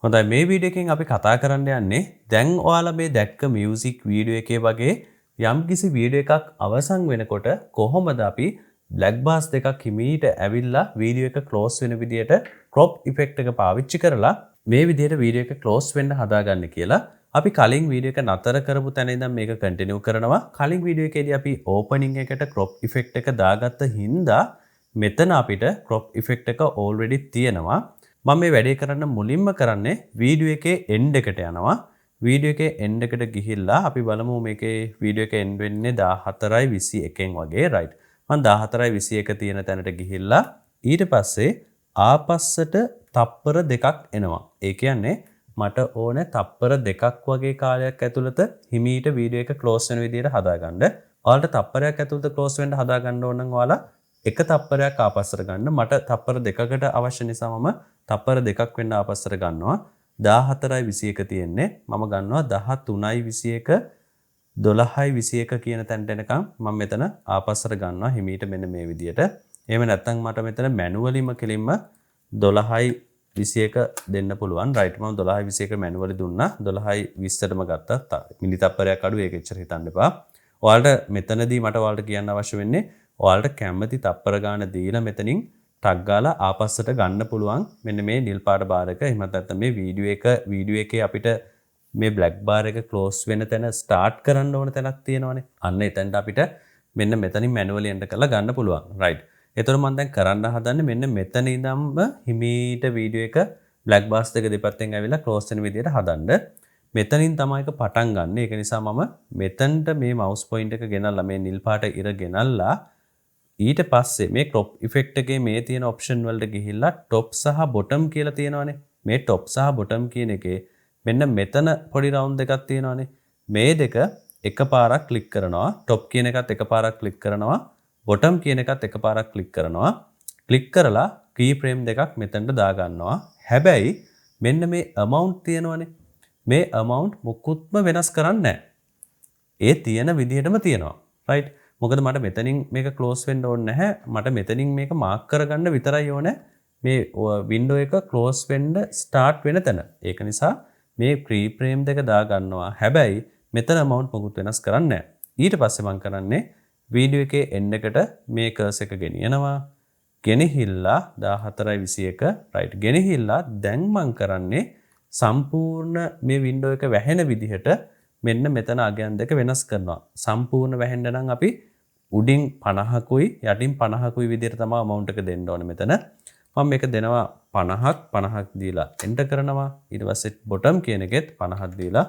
හොඳයි මේ වීඩියෝ එකෙන් අපි කතා කරන්න යන්නේ දැන් ඔයාලා මේ දැක්ක මියුසික් වීඩියෝ එකේ වගේ යම්කිසි වීඩියෝ එකක් අවසන් වෙනකොට කොහොමද අපි බ්ලැක් බාර්ස් දෙකක් හිමීට ඇවිල්ලා වීඩියෝ එක ක්ලෝස් වෙන විදියට ක්‍රොප් ඉෆෙක්ට් එක පාවිච්චි කරලා මේ විදියට වීඩියෝ එක ක්ලෝස් වෙන්න හදාගන්න කියලා අපි කලින් වීඩියෝ එක නතර කරපු තැන ඉඳන් මේක කන්ටිනියු කරනවා. කලින් වීඩියෝ එකේදී අපි ඕපනින් එකට ක්‍රොප් ඉෆෙක්ට් එක දාගත්ත හින්දා මෙතන අපිට ක්‍රොප් ඉෆෙක්ට් එක ඕල්රෙඩි තියෙනවා. මම මේ වැඩේ කරන්න මුලින්ම කරන්නේ වීඩියෝ එකේ එන්ඩ් එකට යනවා. වීඩියෝ එකේ එන්ඩ් එකට ගිහිල්ලා අපි බලමු මේකේ වීඩියෝ එක එන්ඩ් වෙන්නේ 14:21න් වගේ right. මම 14:21 තියෙන තැනට ගිහිල්ලා ඊට පස්සේ ආපස්සට තප්පර දෙකක් එනවා. ඒ කියන්නේ මට ඕන තප්පර දෙකක් වගේ කාලයක් ඇතුළත හිමීට වීඩියෝ එක ක්ලෝස් වෙන විදියට හදාගන්න. ඔයාලට තප්පරයක් ඇතුළත ක්ලෝස් වෙන්න හදාගන්න ඕන නම් ඔයාලා එක තප්පරයක් ආපස්සට ගන්න. මට තප්පර දෙකකට අවශ්‍ය නිසා මම තප්පර දෙකක් වෙන්න ආපස්සට ගන්නවා. 14:21 තියෙන්නේ. මම ගන්නවා 13:21 12:21 කියන තැනට එනකම් මම මෙතන ආපස්සට ගන්නවා හිමීට මෙන්න මේ විදියට. එහෙම නැත්නම් මට මෙතන මැනුවලිම කෙලින්ම 12:21 දෙන්න පුළුවන්. right මම 12:21 මැනුවලි දුන්නා. 12:20ටම ගත්තා. මිලි තප්පරයක් අඩු ඒක එච්චර හිතන්න එපා. ඔයාලට මෙතනදී මට ඔයාලට කියන්න අවශ්‍ය වෙන්නේ ඔයාලට කැමති තප්පර ගාන දීලා මෙතනින් ටග් ගාලා ආපස්සට ගන්න පුළුවන් මෙන්න මේ නිල් පාට බාර් එක. එහෙම නැත්නම් මේ වීඩියෝ එකේ අපිට මේ බ්ලැක් බාර් එක ක්ලෝස් වෙන තැන ස්ටාර්ට් කරන්න ඕන තැනක් තියෙනවනේ. අන්න එතනට අපිට මෙන්න මෙතනින් මැනුවලි එන්ටර් කරලා ගන්න පුළුවන්. right. ඒතර මම දැන් කරන්න හදන්නේ මෙන්න මෙතන ඉඳන්ම හිමීට වීඩියෝ එක බ්ලැක් බාර්ස් දෙක දෙපැත්තෙන් ඇවිල්ලා ක්ලෝස් වෙන විදියට හදන්න. මෙතනින් තමයි එක පටන් ගන්න. ඒක නිසා මම මෙතනට මේ මවුස් පොයින්ට් එක ගෙනල්ලා මේ නිල් පාට ඉර ගෙනල්ලා ඊට පස්සේ මේ ක්‍රොප් ඉෆෙක්ට් එකේ මේ තියෙන ඔප්ෂන් වලට ගිහිල්ලා টොප් සහ බොටම් කියලා තියෙනවානේ. මේ টොප් සහ බොටම් කියන එකේ මෙන්න මෙතන පොඩි රවුන්ඩ් දෙකක් තියෙනවානේ. මේ දෙක එකපාරක් ක්ලික් කරනවා. টොප් කියන එකත් එකපාරක් ක්ලික් කරනවා. බොටම් කියන එකත් එකපාරක් ක්ලික් කරනවා. ක්ලික් කරලා කී ෆ්‍රේම් දෙකක් මෙතනට දා ගන්නවා. හැබැයි මෙන්න මේ amount තියෙනවානේ. මේ amount මොකුත්ම වෙනස් කරන්නේ නැහැ. ඒ තියෙන විදිහටම තියෙනවා. right. මොකද මට මෙතනින් මේක ක්ලෝස් වෙන්න ඕනේ නැහැ. මට මෙතනින් මේක මාක් කරගන්න විතරයි ඕනේ. මේ වින්ඩෝ එක ක්ලෝස් වෙන්න ස්ටාර්ට් වෙන තැන. ඒක නිසා මේ ක්‍රී ෆ්‍රේම් දෙක දා ගන්නවා. හැබැයි මෙතන amount මොකුත් වෙනස් කරන්නේ නැහැ. ඊට පස්සේ මම කරන්නේ වීඩියෝ එකේ එන්ඩ් එකට මේ කර්ස් එක ගෙනියනවා. ගෙනහිල්ලා 14:21 right ගෙනහිල්ලා දැන් මම කරන්නේ සම්පූර්ණ මේ වින්ඩෝ එක වැහෙන විදිහට මෙන්න මෙතන අගයන් දෙක වෙනස් කරනවා. සම්පූර්ණ වැහෙන්න නම් අපි උඩින් 50කුයි යටින් 50කුයි විදිහට තමයි amount එක දෙන්න ඕනේ මෙතන. මම මේක දෙනවා 50ක් දීලා එන්ටර් කරනවා. ඊට පස්සේ bottom කියන එකෙත් 50ක් දීලා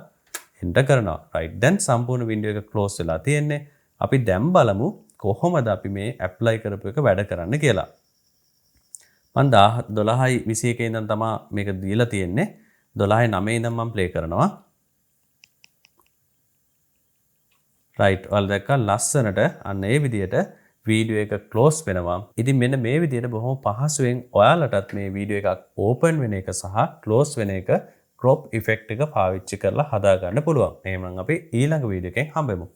එන්ටර් කරනවා. right දැන් සම්පූර්ණ වින්ඩෝ එක ක්ලෝස් වෙලා තියෙන්නේ. අපි දැන් බලමු කොහොමද අපි මේ ඇප්ලයි කරපු එක වැඩ කරන්න කියලා. මම 12:21 ඉඳන් තමයි මේක දීලා තියෙන්නේ. 12:09 ඉඳන් මම ප්ලේ කරනවා. right ඔයාලා දැක්කා ලස්සනට අන්න ඒ විදිහට වීඩියෝ එක ක්ලෝස් වෙනවා. ඉතින් මෙන්න මේ විදිහට බොහොම පහසුවෙන් ඔයාලටත් මේ වීඩියෝ එකක් ඕපන් වෙන එක සහ ක්ලෝස් වෙන එක ක්‍රොප් ඉෆෙක්ට් එක පාවිච්චි කරලා හදා ගන්න පුළුවන්. එහෙනම් අපි ඊළඟ වීඩියෝ එකෙන් හම්බෙමු.